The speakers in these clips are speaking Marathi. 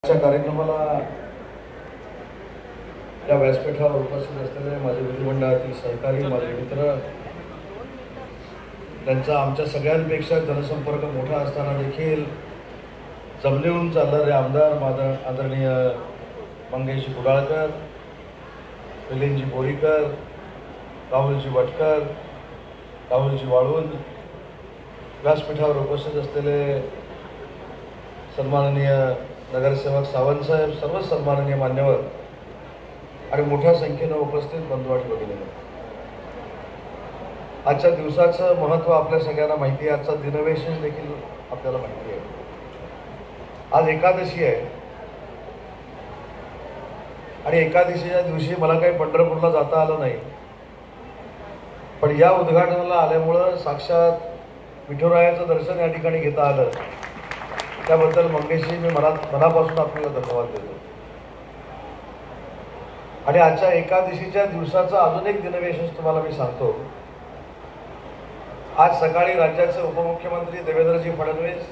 कार्यक्रमाला या व्यासपीठावर उपस्थित असलेले माझे विधिमंडळातील सहकारी, माझे मित्र, त्यांचा आमच्या सगळ्यांपेक्षा जनसंपर्क मोठा असताना देखील जमलेहून चालणारे आमदार आदरणीय मंगेशजी कुडाळकर, मिलिंदजी बोरीकर, राहुलजी भटकर, राहुलजी वाळुंज, व्यासपीठावर उपस्थित असलेले सन्माननीय नगरसेवक सावंतसाहेब, सर्व सन्माननीय मान्यवर आणि मोठ्या संख्येनं उपस्थित बंधू आणि भगिनींनो, आजच्या दिवसाचं महत्त्व आपल्या सगळ्यांना माहिती आहे. आजचा दिनविशेष देखील आपल्याला माहिती आहे. आज एकादशी आहे आणि एकादशीच्या दिवशी मला काही पंढरपूरला जाता आलं नाही, पण या उद्घाटनाला आल्यामुळं साक्षात विठुरायाचं दर्शन या ठिकाणी घेता आलं. त्याबद्दल मंगेशजी मी मनापासून आपल्याला धन्यवाद देतो. आणि आजच्या एकादशीच्या दिवसाचा अजून एक दिनविशेष तुम्हाला मी सांगतो. आज सकाळी राज्याचे उपमुख्यमंत्री देवेंद्रजी फडणवीस,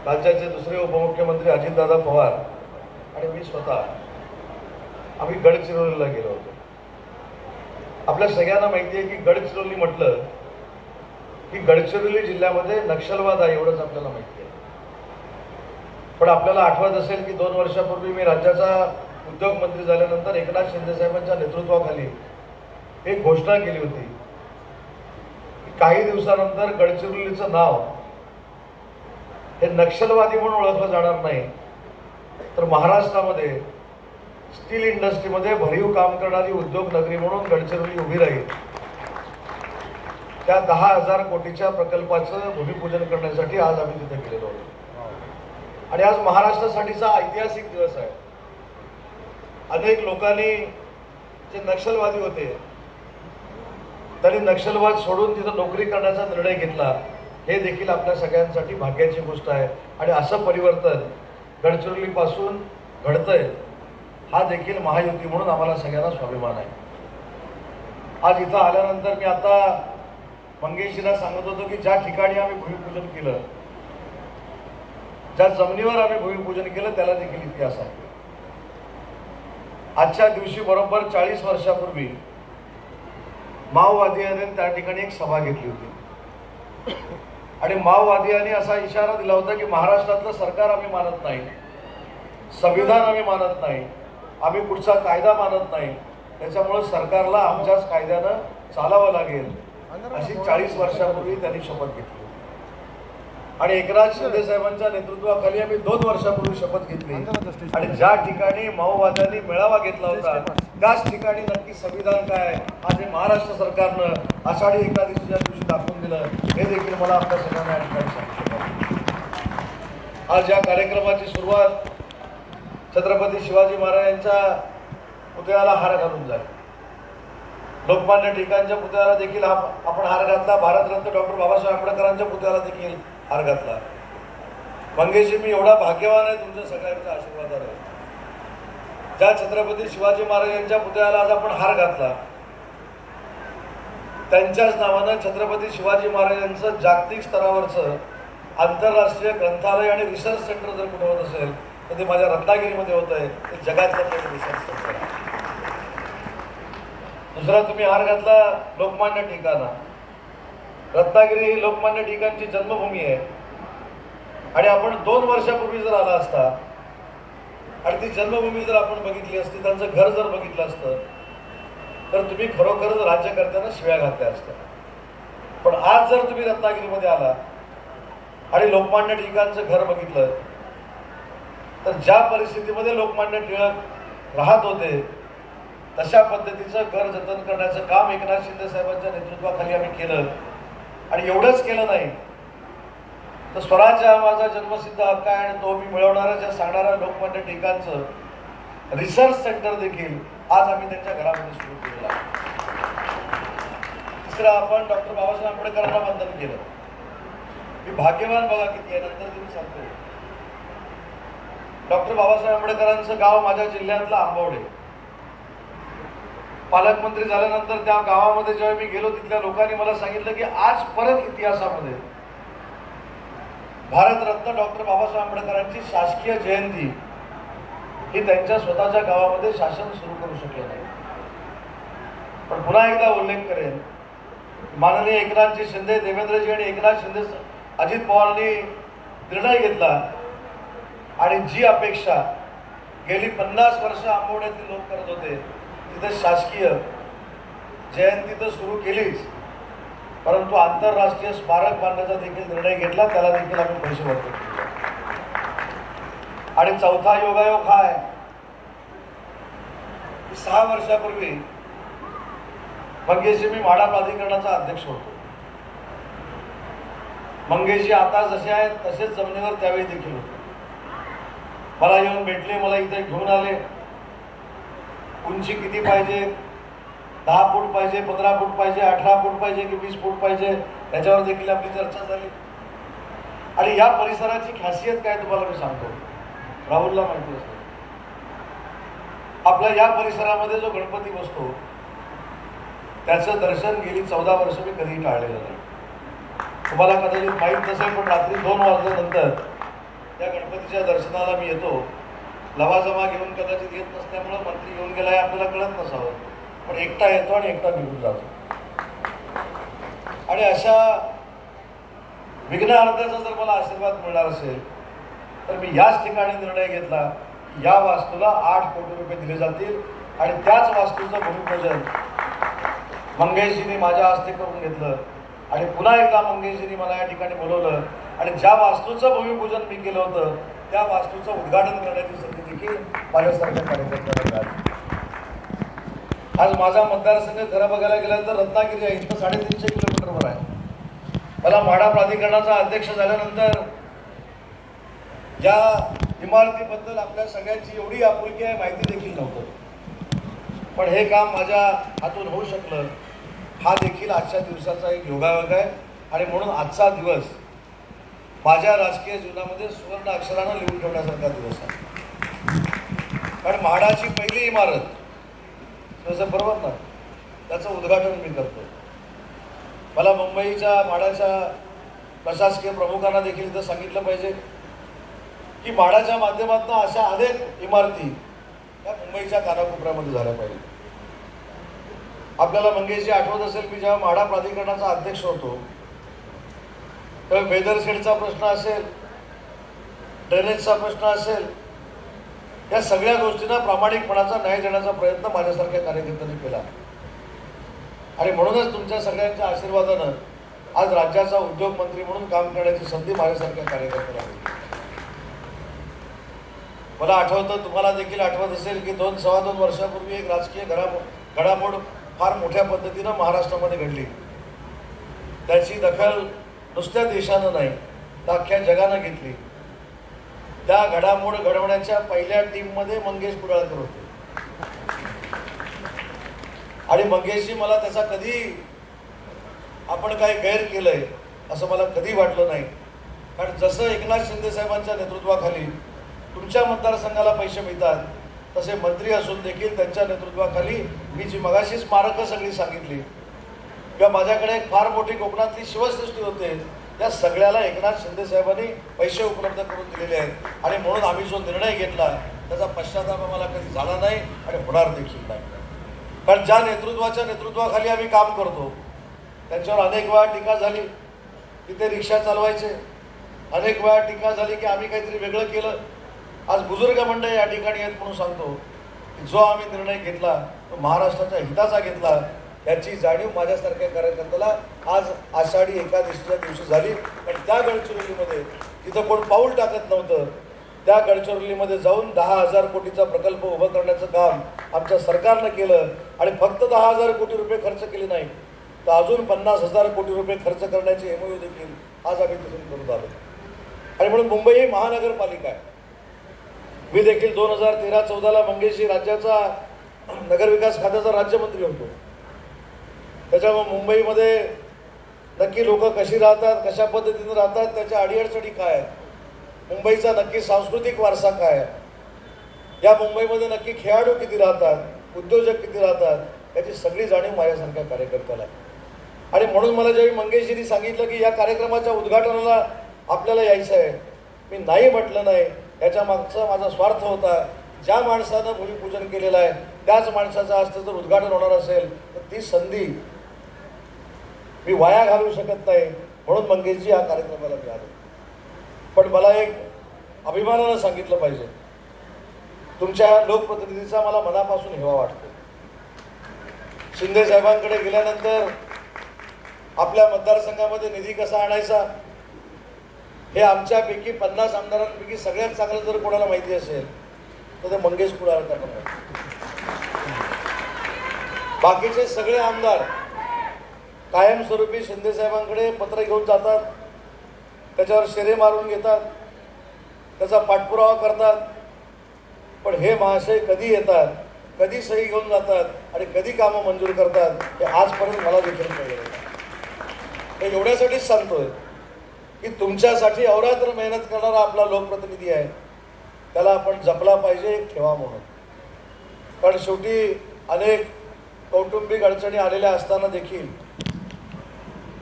राज्याचे दुसरे उपमुख्यमंत्री अजितदादा पवार आणि मी स्वतः आम्ही गडचिरोलीला गेलो होतो. आपल्या सगळ्यांना माहिती आहे की गडचिरोली म्हटलं की गडचिरोली जिल्ह्यामध्ये नक्षलवाद आहे, एवढंच आपल्याला माहिती आहे. पण आपल्याला आठवत असेल की 2 वर्षापूर्वी मी राज्याचा उद्योग मंत्री झाल्यानंतर एकनाथ शिंदे साहेबांच्या नेतृत्वाखाली एक घोषणा केली होती. काही दिवसानंतर गडचिरोलीचं नाव हे नक्षलवादी म्हणून ओळखलं जाणार नाही, तर महाराष्ट्रामध्ये स्टील इंडस्ट्रीमध्ये भरीव काम करणारी उद्योग नगरी म्हणून गडचिरोली उभी राहील. त्या 10,000 कोटीच्या प्रकल्पाचं भूमिपूजन करण्यासाठी आज आम्ही तिथे गेलेलो होतो. आणि आज महाराष्ट्रासाठीचा ऐतिहासिक दिवस आहे. अनेक लोकांनी जे नक्षलवादी होते त्यांनी नक्षलवाद सोडून तिथं नोकरी करण्याचा निर्णय घेतला. हे देखील आपल्या सगळ्यांसाठी भाग्याची गोष्ट आहे. आणि असं परिवर्तन गडचिरोलीपासून घडतंय, हा देखील महायुती म्हणून आम्हाला सगळ्यांना स्वाभिमान आहे. आज इथं आल्यानंतर मी आता मंगेशजीला सांगत होतो की ज्या ठिकाणी आम्ही भूमिपूजन केलं, ज्या जमिनीवर आम्ही भूमिपूजन केलं, त्याला देखील इतिहास आहे. आजच्या दिवशी बरोबर 40 वर्षापूर्वी माओवाद्यांनी त्या ठिकाणी एक सभा घेतली होती आणि माओवाद्यांनी असा इशारा दिला होता की महाराष्ट्रातलं सरकार आम्ही मानत नाही, संविधान आम्ही मानत नाही, आम्ही पुढचा कायदा मानत नाही, त्याच्यामुळे सरकारला आमच्याच कायद्यानं चालावं लागेल, अशी 40 वर्षापूर्वी त्यांनी शपथ घेतली. आणि एकनाथ शिंदे साहेबांच्या नेतृत्वाखाली आम्ही 2 वर्षापूर्वी शपथ घेतली. आणि ज्या ठिकाणी माओवाद्यांनी मेळावा घेतला होता त्याच ठिकाणी नक्की संविधान काय आज हे महाराष्ट्र सरकारनं आषाढी एकादशीच्या दिवशी दाखवून दिलं, हे देखील मला आपल्या सगळ्यांना या ठिकाणी सांगितलं. आज या कार्यक्रमाची सुरुवात छत्रपती शिवाजी महाराजांच्या पुतळ्याला हार घालून झाली. लोकमान्य टिळकांच्या पुतळ्याला देखील आपण हार घातला. भारतरत्न डॉक्टर बाबासाहेब आंबेडकरांच्या पुतळ्याला देखील हार घातला. मंगेशजी, मी एवढा भाग्यवान आहे तुमच्या सगळ्यांच्या आशीर्वादाने. ज्या छत्रपती शिवाजी महाराजांच्या पुतळ्याला आज आपण हार घातला, त्यांच्याच नावानं छत्रपती शिवाजी महाराजांचं जागतिक स्तरावरचं आंतरराष्ट्रीय ग्रंथालय आणि रिसर्च सेंटर जर कुठं होत असेल तर ते माझ्या रत्नागिरीमध्ये होत आहे. ते जगातलं पहिलं रिसर्च सेंटर आहे. दुसरा तुम्ही हार घातला लोकमान्य टिळकांना. रत्नागिरी ही लोकमान्य टिळकांची जन्मभूमी आहे. आणि आपण 2 वर्षापूर्वी जर आला असता आणि ती जन्मभूमी जर आपण बघितली असती, त्यांचं घर जर बघितलं असतं, तर तुम्ही खरोखरच राज्यकर्त्यांना शिव्या घातल्या असत्या. पण आज जर तुम्ही रत्नागिरीमध्ये आला आणि लोकमान्य टिळकांचं घर बघितलं, तर ज्या परिस्थितीमध्ये लोकमान्य टिळक राहत होते तशा पद्धतीचं घर जतन करण्याचं काम एकनाथ शिंदे साहेबांच्या नेतृत्वाखाली आम्ही केलं. आणि एवढंच केलं नाही तर स्वराज्य हा माझा जन्मसिद्ध हक्क आहे आणि तो मी मिळवणारा सांगणारा लोकमान्य टिळकांचं रिसर्च सेंटर देखील आज आम्ही त्यांच्या घरामध्ये सुरू केलेलं आहे. तिसरं, आपण डॉक्टर बाबासाहेब आंबेडकरांना वंदन केलं. मी भाग्यवान बघा किती आहे, नंतर तुम्ही सांगतो. डॉक्टर बाबासाहेब आंबेडकरांचं गाव माझ्या जिल्ह्यातलं आंबवडे. पालकमंत्री झाल्यानंतर त्या गावामध्ये जेव्हा मी गेलो, तिथल्या लोकांनी मला सांगितलं की आज परत इतिहासामध्ये भारतरत्न डॉक्टर बाबासाहेब आंबेडकरांची शासकीय जयंती ही त्यांच्या स्वतःच्या गावामध्ये शासन सुरू करू शकले नाही. पण पुन्हा एकदा उल्लेख करेन, माननीय एकनाथजी शिंदे, देवेंद्रजी आणि एकनाथ शिंदे, अजित पवारांनी निर्णय घेतला आणि जी अपेक्षा गेली 50 वर्ष आंबवड्यातील लोक करत होते, तिथे शासकीय जयंती तर सुरू केलीच, परंतु आंतरराष्ट्रीय स्मारक बांधण्याचा देखील निर्णय घेतला. त्याला देखील आम्ही पैसे वाटप केले. आणि चौथा योगायोग हा आहे की 6 वर्षापूर्वी मंगेशजी, मी म्हाडा प्राधिकरणाचा अध्यक्ष होतो. मंगेशजी आता जसे आहेत तसेच जमिनीवर त्यावेळी देखील होते. मला येऊन भेटले, मला इथे घेऊन आले. उंची किती पाहिजे, 10 फूट पाहिजे, 15 फूट पाहिजे, 18 फूट पाहिजे की 20 फूट पाहिजे, याच्यावर देखील आपली चर्चा झाली. आणि या परिसराची खासियत काय तुम्हाला मी सांगतो, राहुलला माहिती असते. आपल्या या परिसरामध्ये जो गणपती बसतो त्याचं दर्शन गेली 14 वर्ष मी कधीही टाळलेलं नाही. तुम्हाला कदाचित माहीत नसेल, पण रात्री 2 वाजल्यानंतर त्या गणपतीच्या दर्शनाला मी येतो. लवाजमा घेऊन कदाचित येत नसल्यामुळं मंत्री घेऊन गेलाय आपल्याला कळत नसावं, पण एकटा येतो आणि एकटा निघून जातो. आणि अशा विघ्नहर्त्याचा जर मला आशीर्वाद मिळणार असेल तर मी याच ठिकाणी निर्णय घेतला की या वास्तूला 8 कोटी रुपये दिले जातील आणि त्याच वास्तूचं भूमिपूजन मंगेशजींनी माझ्या हस्ते करून घेतलं. आणि पुन्हा एकदा मंगेशजींनी मला या ठिकाणी बोलवलं आणि ज्या वास्तूचं भूमिपूजन मी केलं होतं त्या वास्तूचं उद्घाटन करण्याची संधी देखील माझ्यासारख्या कार्यकर्त्यांना मिळाली. आज माझा मतदारसंघ खरं बघायला गेला तर रत्नागिरी आहे, इथं 350 किलोमीटरवर आहे. मला म्हाडा प्राधिकरणाचा अध्यक्ष झाल्यानंतर या इमारतीबद्दल आपल्या सगळ्यांची एवढी आपुलकी आहे माहिती देखील नव्हतं. पण हे काम माझ्या हातून होऊ शकलं, हा देखील आजच्या दिवसाचा एक योगायोग आहे. आणि म्हणून आजचा दिवस माझ्या राजकीय जीवनामध्ये सुवर्ण अक्षरानं लिहून ठेवण्यासारखा दिवस आहे. कारण म्हाडाची पहिली इमारत तसं बरोबर ना, त्याचं उद्घाटन मी करतो. मला मुंबईच्या म्हाडाच्या प्रशासकीय प्रमुखांना देखील इथं सांगितलं पाहिजे की म्हाडाच्या माध्यमातून अशा अनेक इमारती या मुंबईच्या कानाकोपऱ्यामध्ये झाल्या पाहिजे. आपल्याला मंगेशजी आठवत असेल की जेव्हा म्हाडा प्राधिकरणाचा अध्यक्ष होतो तेव्हा वेदर शेडचा प्रश्न असेल, ड्रेनेजचा प्रश्न असेल, या सगळ्या गोष्टींना प्रामाणिकपणाचा न्याय देण्याचा प्रयत्न माझ्यासारख्या कार्यकर्त्यांनी केला. आणि म्हणूनच तुमच्या सगळ्यांच्या आशीर्वादानं आज राज्याचा उद्योगमंत्री म्हणून काम करण्याची संधी माझ्यासारख्या कार्यकर्त्याला मिळाली. मला आठवतं, तुम्हाला देखील आठवत असेल की 2-2.25 वर्षापूर्वी एक राजकीय घडामोड फार मोठ्या पद्धतीनं महाराष्ट्रामध्ये घडली. त्याची दखल नुसत्या देशानं नाही तर अख्ख्या जगानं घेतली. त्या घडामोड घडवण्याच्या पहिल्या टीममध्ये मंगेश कुडाळकर होते. आणि मंगेशजी, मला त्याचा कधी आपण काय गैर केलंय असं मला कधी वाटलं नाही. कारण जसं एकनाथ शिंदे साहेबांच्या नेतृत्वाखाली तुमच्या मतदारसंघाला पैसे मिळतात, तसे मंत्री असून देखील त्यांच्या नेतृत्वाखाली मी जी मगाशी स्मारकं सगळी सांगितली किंवा माझ्याकडे एक फार मोठी कोकणातली शिवसृष्टी होते, त्या सगळ्याला एकनाथ शिंदे साहेबांनी पैसे उपलब्ध करून दिलेले आहेत. आणि म्हणून आम्ही जो निर्णय घेतला त्याचा पश्चाताप आम्हाला कधी झाला नाही आणि होणार देखील नाही. कारण ज्या नेतृत्वाच्या नेतृत्वाखाली आम्ही काम करतो त्यांच्यावर अनेक वेळा टीका झाली की ते रिक्षा चालवायचे, अनेक वेळा टीका झाली की आम्ही काहीतरी वेगळं केलं. आज बुजुर्ग मंडळ या ठिकाणी आहेत म्हणून सांगतो की जो आम्ही निर्णय घेतला तो महाराष्ट्राच्या हिताचा घेतला, याची जाणीव माझ्यासारख्या कार्यकर्त्याला आज आषाढी एकादशीच्या दिवशी झाली. पण त्या गडचिरोलीमध्ये जिथं कोण पाऊल टाकत नव्हतं त्या गडचिरोलीमध्ये जाऊन 10,000 कोटीचा प्रकल्प उभं करण्याचं काम आमच्या सरकारनं केलं. आणि फक्त 10,000 कोटी रुपये खर्च केले नाही तर अजून 50,000 कोटी रुपये खर्च करण्याची MOU देखील आज आम्ही तिथून करून आलो. आणि म्हणून मुंबई ही महानगरपालिका आहे. मी देखील 2013-14ला मंगेशजी राज्याचा नगरविकास खात्याचा राज्यमंत्री होतो. त्याच्यामुळे मुंबईमध्ये नक्की लोक कशी राहतात, कशा पद्धतीने राहतात, त्याच्या अडीअडचणी काय आहेत, मुंबईचा नक्की सांस्कृतिक वारसा काय आहे, या मुंबईमध्ये नक्की खेळाडू किती राहतात, उद्योजक किती राहतात, याची सगळी जाणीव माझ्यासारख्या कार्यकर्त्याला आहे. आणि म्हणून मला ज्यावेळी मंगेशजींनी सांगितलं की या कार्यक्रमाच्या उद्घाटनाला आपल्याला यायचं आहे. मी नाही म्हटलं नाही, याच्या मागचा माझा स्वार्थ होता. ज्या माणसानं भूमिपूजन केलेलं आहे त्याच माणसाचं आज जर उद्घाटन होणार असेल तर ती संधी मी वाया घालवू शकत नाही. म्हणून मंगेशजी हा कार्यक्रमाला मी आलो. पण मला एक अभिमानानं सांगितलं पाहिजे, तुमच्या लोकप्रतिनिधीचा मला मनापासून हेवा वाटतो. शिंदे साहेबांकडे गेल्यानंतर आपल्या मतदारसंघामध्ये निधी कसा आणायचा हे आमच्यापैकी 50 आमदारांपैकी सगळ्यात चांगलं जर कोणाला माहिती असेल तर ते मंगेश कुडाळकर. बाकीचे सगळे आमदार कायमस्वरूपी शिंदे साहेबांकडे पत्र घेऊन जातात, त्याच्यावर शेरे मारून घेतात, त्याचा पाठपुरावा करतात. पण हे महाशय कधी येतात, कधी सही घेऊन जातात आणि कधी कामं मंजूर करतात हे आजपर्यंत मला देखील कळलं नाही. हे एवढ्यासाठीच सांगतोय की तुमच्यासाठी अहोरात्र मेहनत करणारा आपला लोकप्रतिनिधी आहे, त्याला आपण जपला पाहिजे, ठेवा म्हणून. कारण शेवटी अनेक कौटुंबिक अडचणी आलेल्या असताना देखील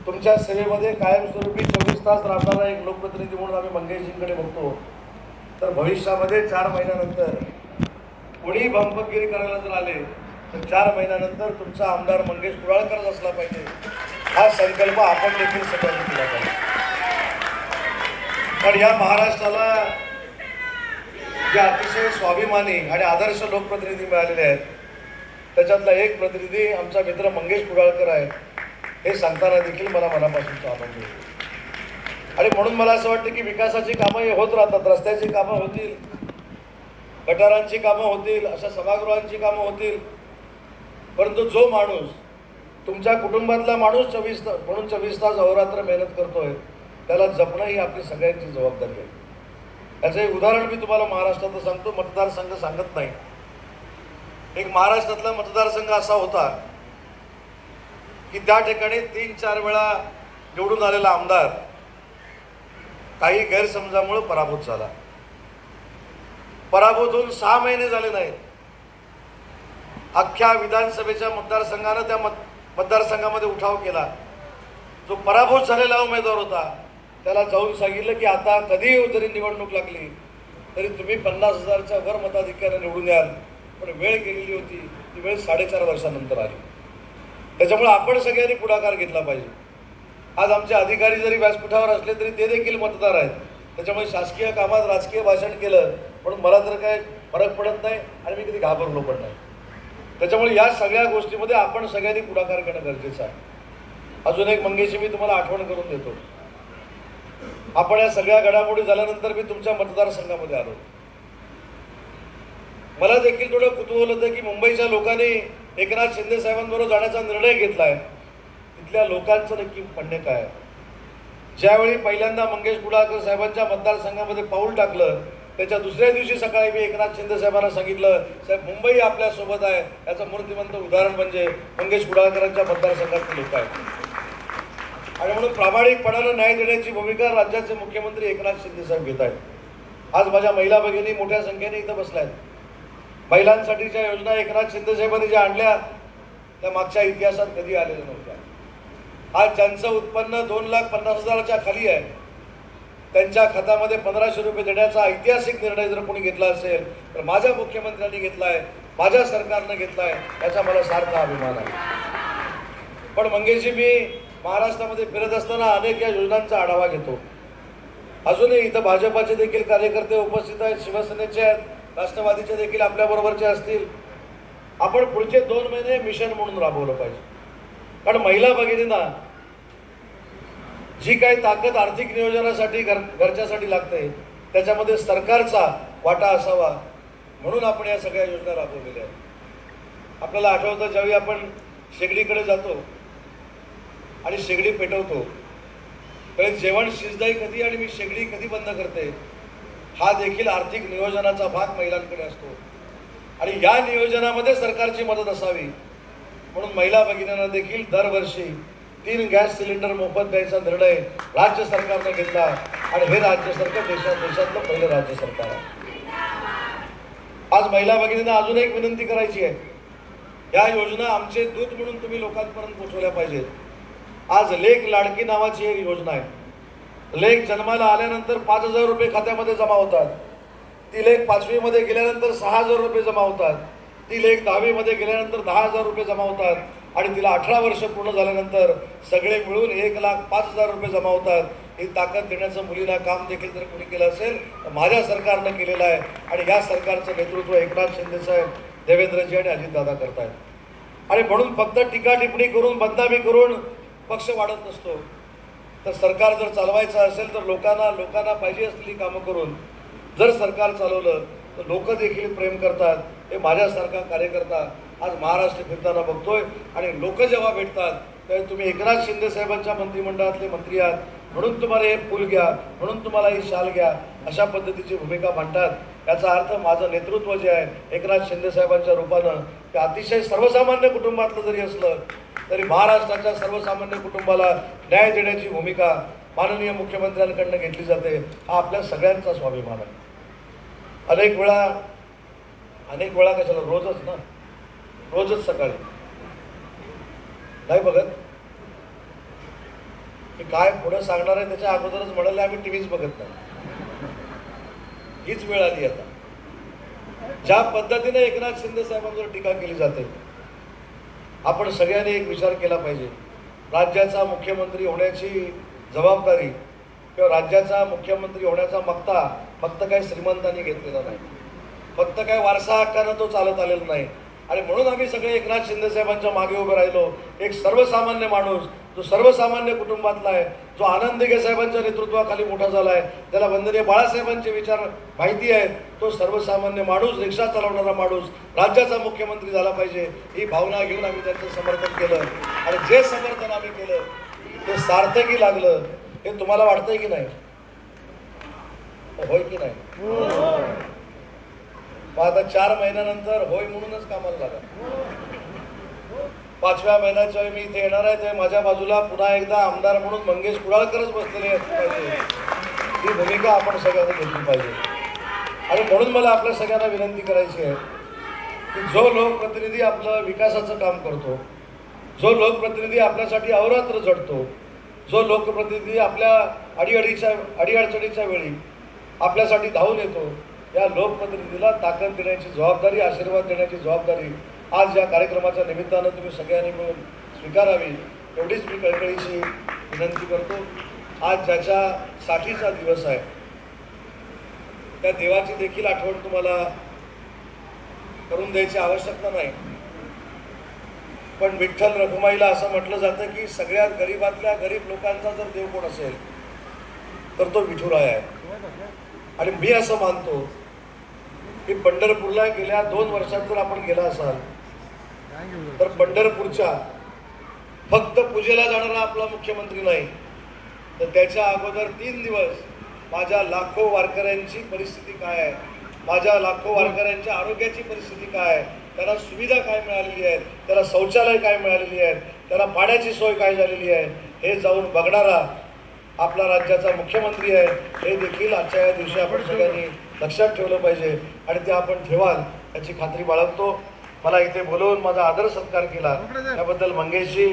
तुमच्या सेवेमध्ये कायमस्वरूपी 24 तास राबणारा एक लोकप्रतिनिधी म्हणून आम्ही मंगेशजींकडे बघतो. तर भविष्यामध्ये 4 महिन्यानंतर कोणी बंपगिरी करायला जर आले तर 4 महिन्यानंतर तुमचा आमदार मंगेश कुडाळकरच असला पाहिजे, हा संकल्प आपण देखील सगळ्यांनी केला पाहिजे. पण या महाराष्ट्राला जे अतिशय स्वाभिमानी आणि आदर्श लोकप्रतिनिधी मिळालेले आहेत त्याच्यातला एक प्रतिनिधी आमचा मित्र मंगेश कुडाळकर आहे, हे सांगताना देखील मला मनापासूनचा आनंद होतो. आणि म्हणून मला असं वाटतं की विकासाची कामं होत राहतात, रस्त्याची कामं होतील, गटारांची कामं होतील, अशा सभागृहांची कामं होतील. परंतु जो माणूस तुमच्या कुटुंबातला माणूस 24 तास अहोरात्र मेहनत करतोय त्याला जपणं ही आपली सगळ्यांची जबाबदारी आहे. याचं एक उदाहरण मी तुम्हाला महाराष्ट्रात सांगतो, मतदारसंघ सांगत नाही. एक महाराष्ट्रातला मतदारसंघ असा होता की त्या ठिकाणी 3-4 वेळा निवडून आलेला आमदार काही गैरसमजामुळे पराभूत झाला. पराभूत होऊन 6 महिने झाले नाहीत. अख्ख्या विधानसभेच्या मतदारसंघानं त्या मतदारसंघामध्ये उठाव केला. जो पराभूत झालेला उमेदवार होता त्याला जाऊन सांगितलं की आता कधीही जरी निवडणूक लागली तरी तुम्ही 50,000च्या वर मताधिक्याने निवडून याल. पण वेळ गेलेली होती, ती वेळ 4.5 वर्षानंतर आली. त्याच्यामुळे आपण सगळ्यांनी पुढाकार घेतला पाहिजे. आज आमचे अधिकारी जरी व्यासपीठावर असले तरी ते देखील मतदार आहेत. त्याच्यामुळे शासकीय कामात राजकीय भाषण केलं म्हणून मला तर काय फरक पडत नाही आणि मी कधी घाबरलो पण नाही. त्याच्यामुळे या सगळ्या गोष्टीमध्ये आपण सगळ्यांनी पुढाकार घेणं गरजेचं आहे. अजून एक मंगेशी मी तुम्हाला आठवण करून देतो. आपण या सगळ्या घडामोडी झाल्यानंतर मी तुमच्या मतदारसंघामध्ये आलो. मला देखील थोडं कुतूहल होतं की मुंबईच्या लोकांनी एकनाथ शिंदे साहेबांबरोबर जाण्याचा निर्णय घेतला आहे, तिथल्या लोकांचं नक्की म्हणणे काय आहे. ज्यावेळी पहिल्यांदा मंगेश कुडाळकर साहेबांच्या मतदारसंघामध्ये पाऊल टाकलं त्याच्या दुसऱ्या दिवशी सकाळी मी एकनाथ शिंदे साहेबांना सांगितलं, साहेब मुंबई आपल्यासोबत आहे. याचं मूर्तिमंत उदाहरण म्हणजे मंगेश कुडाळकरांच्या मतदारसंघातले लोक आहेत. आणि म्हणून प्रामाणिकपणानं न्याय देण्याची भूमिका राज्याचे मुख्यमंत्री एकनाथ शिंदे साहेब घेत आहेत. आज माझ्या महिला भगिनी मोठ्या संख्येने इथं बसल्या आहेत. महिलांसाठीच्या योजना एकनाथ शिंदे साहेबांनी ज्या आणल्या त्या मागच्या इतिहासात कधी आलेल्या नव्हत्या. आज ज्यांचं उत्पन्न 2,50,000च्या खाली आहे त्यांच्या खात्यामध्ये 1,500 रुपये देण्याचा ऐतिहासिक निर्णय जर कोणी घेतला असेल तर माझ्या मुख्यमंत्र्यांनी घेतला आहे, माझ्या सरकारनं घेतला आहे, याचा मला सार्थ अभिमान आहे. पण मंगेशजी, मी महाराष्ट्रामध्ये फिरत असताना अनेक या योजनांचा आढावा घेतो. अजूनही इथं भाजपाचे देखील कार्यकर्ते उपस्थित आहेत, शिवसेनेचे आहेत, राष्ट्रवादीचे देखील आपल्याबरोबरचे असतील. आपण पुढचे 2 महिने मिशन म्हणून राबवलं पाहिजे. कारण महिला भगिनींना जी काही ताकद आर्थिक नियोजनासाठी घरच्यासाठी लागते त्याच्यामध्ये सरकारचा वाटा असावा म्हणून आपण या सगळ्या योजना राबवलेल्या आहेत. आपल्याला आठवतं ज्यावेळी आपण शेगडीकडे जातो आणि शेगडी पेटवतो त्यावेळी जेवण शिजदाई कधी आणि मी शेगडी कधी बंद करते हा देखील आर्थिक नियोजनाचा भाग महिलांकडे असतो. आणि या नियोजनामध्ये सरकारची मदत असावी म्हणून महिला भगिनींना देखील दरवर्षी 3 गॅस सिलेंडर मोफत द्यायचा निर्णय राज्य सरकारने घेतला. आणि हे राज्य सरकार देशातलं पहिलं राज्य सरकार आहे. आज महिला भगिनींना अजून एक विनंती करायची आहे, या योजना आमचे दूत म्हणून तुम्ही लोकांपर्यंत पोहोचवल्या पाहिजेत. आज लेक लाडकी नावाची एक योजना आहे. लेक जन्माला आल्यानंतर 5,000 रुपये खात्यामध्ये जमा होतात. ती लेक 5वी मध्ये गेल्यानंतर 6,000 रुपये जमा होतात. ती लेक 10वी मध्ये गेल्यानंतर 10,000 रुपये जमा होतात. आणि तिला 18 वर्ष पूर्ण झाल्यानंतर सगळे मिळून 1,05,000 रुपये जमा होतात. ही ताकद देण्याचं मुलींना काम देखील जर कोणी केलं असेल तर माझ्या सरकारनं केलेलं आहे. आणि या सरकारचं नेतृत्व एकनाथ शिंदे साहेब, देवेंद्रजी आणि अजितदादा करतायत. आणि म्हणून फक्त टीका टिप्पणी करून बदनामी करून पक्ष वाढत नसतो. तर सरकार जर चालवायचं असेल तर लोकांना पाहिजे असलेली कामं करून जर सरकार चालवलं तर लोक देखील प्रेम करतात. हे माझ्यासारखा कार्यकर्ता आज महाराष्ट्र फिरताना बघतोय. आणि लोक जेव्हा भेटतात त्यावेळी तुम्ही एकनाथ शिंदे साहेबांच्या मंत्रिमंडळातले मंत्री आहात म्हणून तुम्हाला हे फूल घ्या, म्हणून तुम्हाला ही शाल घ्या, अशा पद्धतीची भूमिका मांडतात. याचा अर्थ माझं नेतृत्व जे आहे एकनाथ शिंदे साहेबांच्या रूपानं ते अतिशय सर्वसामान्य कुटुंबातलं जरी असलं तरी महाराष्ट्राच्या सर्वसामान्य कुटुंबाला न्याय देण्याची भूमिका माननीय मुख्यमंत्र्यांकडनं घेतली जाते. हा आपल्या सगळ्यांचा स्वाभिमान आहे. अनेक वेळा कशाला रोजच सकाळी नाही बघत की काय पुढे सांगणार आहे त्याच्या अगोदरच म्हणाले आम्ही टीव्हीच बघत नाही. हीच वेळ आली आता. ज्या पद्धतीने एकनाथ शिंदे साहेबांवर टीका केली जाते आपण सगळ्यांनी एक विचार केला पाहिजे. राज्याचा मुख्यमंत्री होण्याची जबाबदारी किंवा राज्याचा मुख्यमंत्री होण्याचा मक्ता फक्त काही श्रीमंतांनी घेतलेला नाही, फक्त काय वारसा हक्कानं तो चालत आलेला नाही. आणि म्हणून आम्ही सगळे एकनाथ शिंदे साहेबांच्या मागे उभे राहिलो. एक सर्वसामान्य माणूस जो सर्वसामान्य कुटुंबातला आहे, जो आनंद दिघे साहेबांच्या नेतृत्वाखाली मोठा झाला आहे, त्याला वंदनीय बाळासाहेबांचे विचार माहिती आहे, तो सर्वसामान्य माणूस, रिक्षा चालवणारा माणूस राज्याचा मुख्यमंत्री झाला पाहिजे ही भावना घेऊन आम्ही त्यांचं समर्थन केलं. आणि जे समर्थन आम्ही केलं ते सार्थकी लागलं हे तुम्हाला वाटतंय की नाही? होय की नाही? आता 4 महिन्यानंतर होय म्हणूनच कामाला लागा. 5व्या महिन्याच्या वेळी मी इथे येणार आहे ते माझ्या बाजूला पुन्हा एकदा आमदार म्हणून मंगेश कुडाळकरच बसलेले असले पाहिजे. ही भूमिका आपण सगळ्यांनी घेतली पाहिजे. आणि म्हणून मला आपल्या सगळ्यांना विनंती करायची आहे की जो लोकप्रतिनिधी आपलं विकासाचं काम करतो, जो लोकप्रतिनिधी आपल्यासाठी अहोरात्र झटतो, जो लोकप्रतिनिधी आपल्या अडीअडचणीच्या वेळी आपल्यासाठी धावून येतो, या लोकप्रतिनिधीला ताकद देण्याची जबाबदारी, आशीर्वाद देण्याची जबाबदारी आज या कार्यक्रमाच्या निमित्तानं तुम्ही सगळ्यांनी मिळून स्वीकारावी एवढीच मी कळकळीची विनंती करतो. आज ज्याच्या साठीचा दिवस आहे त्या देवाची देखील आठवण तुम्हाला करून द्यायची आवश्यकता नाही. पण विठ्ठल रखुमाईला असं म्हटलं जातं की सगळ्यात गरीबातल्या गरीब लोकांचा जर देव कोण असेल तर तो विठुराय आहे. आणि मी असं मानतो की पंढरपूरला गेल्या 2 वर्षात जर आपण गेला असाल तर पंढरपूरच्या फक्त पूजेला जाणारा आपला मुख्यमंत्री नाही तर त्याच्या अगोदर 3 दिवस माझ्या लाखो वारकऱ्यांची परिस्थिती काय आहे, माझ्या लाखो वारकऱ्यांच्या आरोग्याची परिस्थिती काय आहे, त्याला सुविधा काय मिळालेली आहे, त्याला शौचालय काय मिळालेली आहे, त्याला पाण्याची सोय काय झालेली आहे हे जाऊन बघणारा आपला राज्याचा मुख्यमंत्री आहे. हे देखील आजच्या या दिवशी आपण सगळ्यांनी लक्षात ठेवलं पाहिजे आणि ते आपण ठेवाल याची खात्री बाळगतो. मला इथे बोलवून माझा आदर सत्कार केला त्याबद्दल मंगेशजी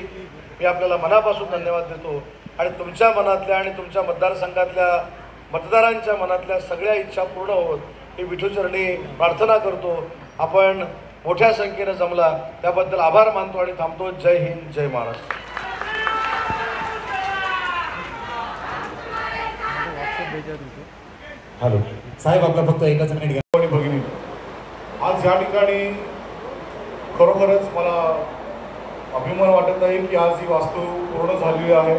मी आपल्याला मनापासून धन्यवाद देतो. आणि तुमच्या मनातल्या आणि तुमच्या मतदारसंघातल्या मतदारांच्या मनातल्या सगळ्या इच्छा पूर्ण होत ही विठूचरणी प्रार्थना करतो. आपण मोठ्या संख्येनं जमला त्याबद्दल आभार मानतो आणि थांबतो. जय हिंद, जय महाराष्ट्र. हॅलो साहेब, आपला फक्त एकच मिनिट घ्या. भगिनी, आज या ठिकाणी खरोखरच मला अभिमान वाटत आहे की आज ही वास्तू पूर्ण झालेली आहे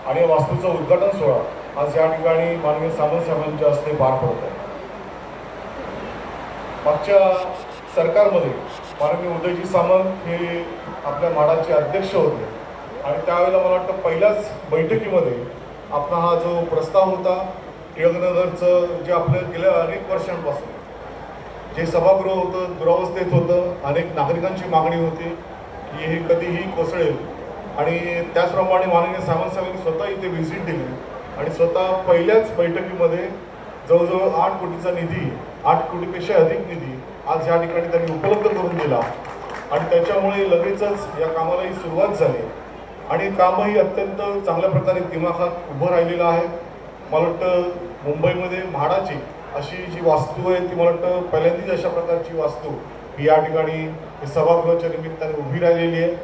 आणि वास्तूचं उद्घाटन सोहळा आज या ठिकाणी माननीय सामंत साहेबांच्या हस्ते पार पडत आहे. मागच्या सरकारमध्ये माननीय उदयजी सामंत हे आपल्या म्हाडाचे अध्यक्ष होते आणि त्यावेळेला मला वाटतं पहिल्याच बैठकीमध्ये आपला हा जो प्रस्ताव होता टिळकनगरचं जे आपलं गेल्या अनेक वर्षांपासून जे सभागृह होतं दुरावस्थेत होतं, अनेक नागरिकांची मागणी होती की हे कधीही कोसळेल आणि त्याचप्रमाणे माननीय सामंत साहेबांनी स्वतः इथे व्हिजिट दिली आणि स्वतः पहिल्याच बैठकीमध्ये जवळजवळ 8 कोटीचा निधी, 8 कोटीपेक्षा अधिक निधी आज या ठिकाणी त्यांनी उपलब्ध करून दिला आणि त्याच्यामुळे लगेचच या कामाला ही सुरुवात झाली आणि कामही अत्यंत चांगल्या प्रकारे दिमाखात उभं राहिलेलं आहे. मला वाटतं मुंबईमध्ये म्हाडाची अशी जी वास्तू आहे ती मला वाटतं पहिल्यांदाच अशा प्रकारची वास्तू ही या ठिकाणी सभागृहाच्या निमित्ताने उभी राहिलेली आहे.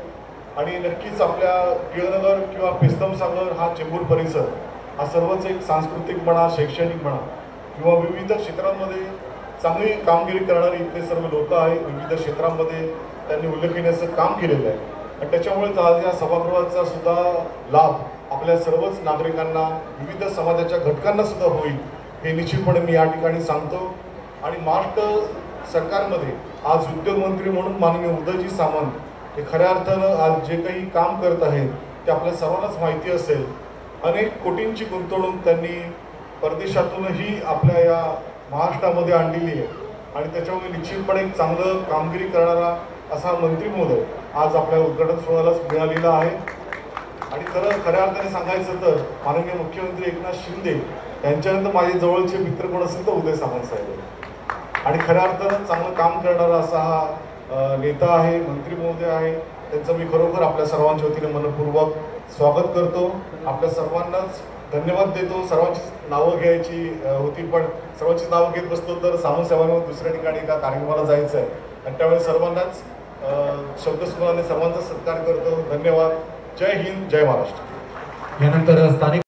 आणि नक्कीच आपल्या टिळकनगर किंवा पेस्तमसागर हा चेंबूर परिसर हा सर्वच एक सांस्कृतिक म्हणा, शैक्षणिक म्हणा किंवा विविध क्षेत्रांमध्ये चांगली कामगिरी करणारी इथले सर्व लोक आहेत. विविध क्षेत्रांमध्ये त्यांनी उल्लेखनीय असं काम केलेलं आहे आणि त्याच्यामुळेच आज या सभागृहाचा सुद्धा लाभ आपल्या सर्वच नागरिकांना, विविध समाजाच्या घटकांना सुद्धा होईल हे निश्चितपणे मी या ठिकाणी सांगतो. आणि महाराष्ट्र सरकारमध्ये आज उद्योगमंत्री म्हणून माननीय उदयजी सामंत हे खऱ्या अर्थानं आज जे काही काम करत आहेत ते आपल्या सर्वांनाच माहिती असेल. अनेक कोटींची गुंतवणूक त्यांनी परदेशातूनही आपल्या या महाराष्ट्रामध्ये आणलेली आहे आणि त्याच्यामुळे निश्चितपणे एक चांगलं कामगिरी करणारा असा मंत्री महोदय आज आपल्या उद्घाटन सोहळ्यालाच मिळालेला आहे. आणि खऱ्या अर्थाने सांगायचं तर माननीय मुख्यमंत्री एकनाथ शिंदे यांच्यानंतर माझे जवळचे मित्र कोण असेल तर उदय सामंत साहेब आणि खऱ्या अर्थानं चांगलं काम करणारा असा हा नेता आहे, मंत्री महोदय आहे. त्यांचं मी खरोखर आपल्या सर्वांच्या वतीने मनपूर्वक स्वागत करतो. आपल्या सर्वांनाच धन्यवाद देतो. सर्वांचीच नावं घ्यायची होती पण सर्वांचीच नावं घेत बसतो तर सामंत साहेबांवर दुसऱ्या ठिकाणी एका कार्यक्रमाला जायचं आहे आणि त्यावेळी सर्वांनाच शब्दस्मरणाने सर्वांचा सत्कार करतो. धन्यवाद. जय हिंद, जय महाराष्ट्र. यानंतर स्थानिक